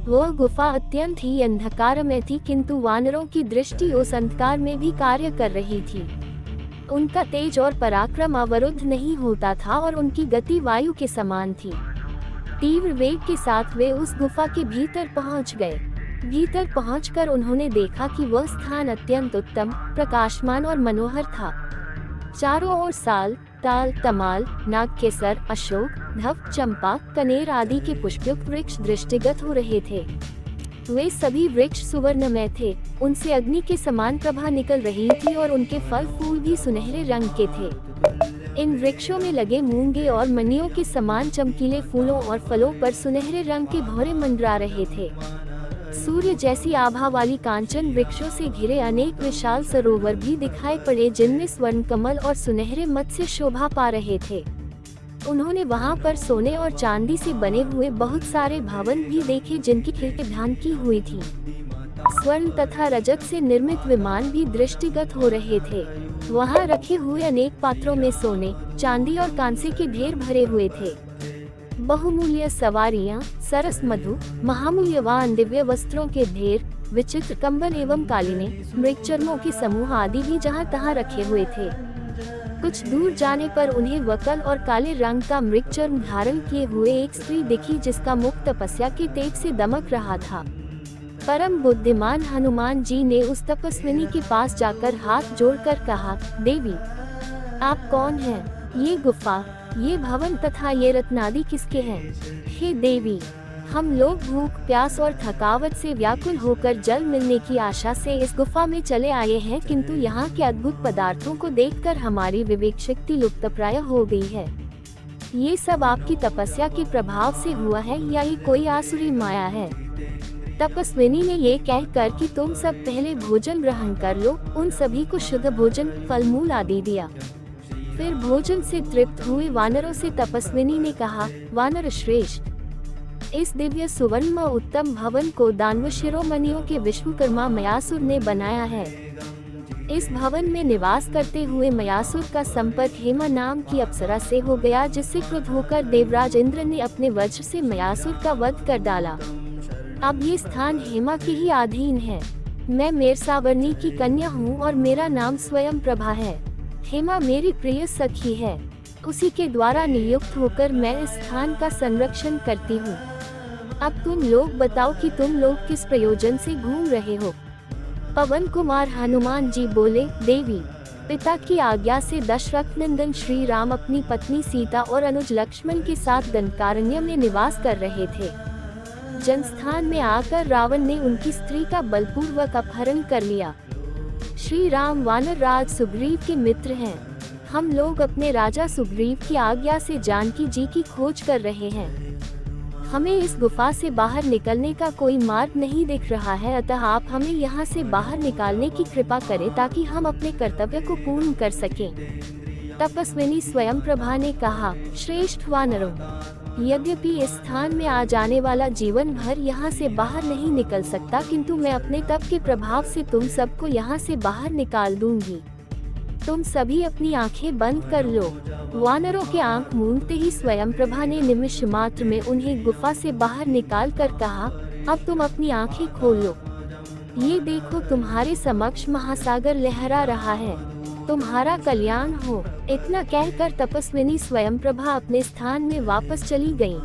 वह गुफा अत्यंत ही अंधकार में थी, किंतु वानरों की दृष्टि उस अंधकार में भी कार्य कर रही थी। उनका तेज और पराक्रम अवरुद्ध नहीं होता था और उनकी गति वायु के समान थी। तीव्र वेग के साथ वे उस गुफा के भीतर पहुंच गए। भीतर पहुंचकर उन्होंने देखा कि वह स्थान अत्यंत उत्तम, प्रकाशमान और मनोहर था। चारों ओर साल, ताल, तमाल, नागकेसर, अशोक, धव, चंपा, कनेर आदि के पुष्पयुक्त वृक्ष दृष्टिगत हो रहे थे। वे सभी वृक्ष सुवर्णमय थे, उनसे अग्नि के समान प्रभा निकल रही थी और उनके फल फूल भी सुनहरे रंग के थे। इन वृक्षों में लगे मूंगे और मणियों के समान चमकीले फूलों और फलों पर सुनहरे रंग के भौरे मंडरा रहे थे। सूर्य जैसी आभा वाली कांचन वृक्षों से घिरे अनेक विशाल सरोवर भी दिखाई पड़े, जिनमें स्वर्ण कमल और सुनहरे मत्स्य शोभा पा रहे थे। उन्होंने वहां पर सोने और चांदी से बने हुए बहुत सारे भवन भी देखे, जिनकी खिड़की ढांकी हुई थी। स्वर्ण तथा रजत से निर्मित विमान भी दृष्टिगत हो रहे थे। वहां रखे हुए अनेक पात्रों में सोने, चांदी और कांसे के ढेर भरे हुए थे। बहुमूल्य सवारियां, सरस मधु, महामूल्यवान दिव्य वस्त्रों के ढेर, विचित्र कंबल एवं कालीने, मृगचर्मों के समूह आदि भी जहां तहां रखे हुए थे। कुछ दूर जाने पर उन्हें वकल और काले रंग का मृगचर्म धारण किए हुए एक स्त्री दिखी, जिसका मुख तपस्या के तेज से दमक रहा था। परम बुद्धिमान हनुमान जी ने उस तपस्विनी के पास जाकर हाथ जोड़कर कहा, देवी, आप कौन हैं? ये गुफा, ये भवन तथा ये रत्नादि किसके हैं? हे देवी, हम लोग भूख, प्यास और थकावट से व्याकुल होकर जल मिलने की आशा से इस गुफा में चले आए हैं, किंतु यहाँ के अद्भुत पदार्थों को देखकर हमारी विवेक शक्ति लुप्तप्राय हो गई है। ये सब आपकी तपस्या के प्रभाव से हुआ है या ये कोई आसुरी माया है? तपस्विनी ने ये कहकर कि तुम सब पहले भोजन ग्रहण कर लो, उन सभी को शुद्ध भोजन, फल मूल आदि दिया। फिर भोजन से तृप्त हुए वानरों से तपस्विनी ने कहा, वानर श्रेष्ठ, इस दिव्य सुवर्ण उत्तम भवन को दानव शिरोमणियों के विश्वकर्मा मयासुर ने बनाया है। इस भवन में निवास करते हुए मयासुर का संपर्क हेमा नाम की अप्सरा से हो गया, जिससे क्रुद्ध होकर देवराज इंद्र ने अपने वज्र से मयासुर का वध कर डाला। अब ये स्थान हेमा के ही अधीन है। मैं मेरसावर्णी की कन्या हूँ और मेरा नाम स्वयं प्रभा है। हेमा मेरी प्रिय सखी है, उसी के द्वारा नियुक्त होकर मैं इस स्थान का संरक्षण करती हूँ। अब तुम लोग बताओ कि तुम लोग किस प्रयोजन से घूम रहे हो? पवन कुमार हनुमान जी बोले, देवी, पिता की आज्ञा से दशरथ नंदन श्री राम अपनी पत्नी सीता और अनुज लक्ष्मण के साथ दंडकारण्य में निवास कर रहे थे। जनस्थान में आकर रावण ने उनकी स्त्री का बलपूर्वक अपहरण कर लिया। श्री राम वानर राज सुग्रीव के मित्र हैं। हम लोग अपने राजा सुग्रीव की आज्ञा से जानकी जी की खोज कर रहे हैं। हमें इस गुफा से बाहर निकलने का कोई मार्ग नहीं दिख रहा है, अतः आप हमें यहाँ से बाहर निकालने की कृपा करें ताकि हम अपने कर्तव्य को पूर्ण कर सकें। तपस्विनी स्वयं प्रभा ने कहा, श्रेष्ठ वानरों, यद्यपि इस स्थान में आ जाने वाला जीवन भर यहाँ से बाहर नहीं निकल सकता, किंतु मैं अपने तप के प्रभाव से तुम सबको यहाँ से बाहर निकाल दूंगी। तुम सभी अपनी आंखें बंद कर लो। वानरों के आंख मूंदते ही स्वयं प्रभा ने निमिष मात्र में उन्हें गुफा से बाहर निकाल कर कहा, अब तुम अपनी आंखें खोलो। ये देखो, तुम्हारे समक्ष महासागर लहरा रहा है, तुम्हारा कल्याण हो। इतना कहकर तपस्विनी स्वयं प्रभा अपने स्थान में वापस चली गयी।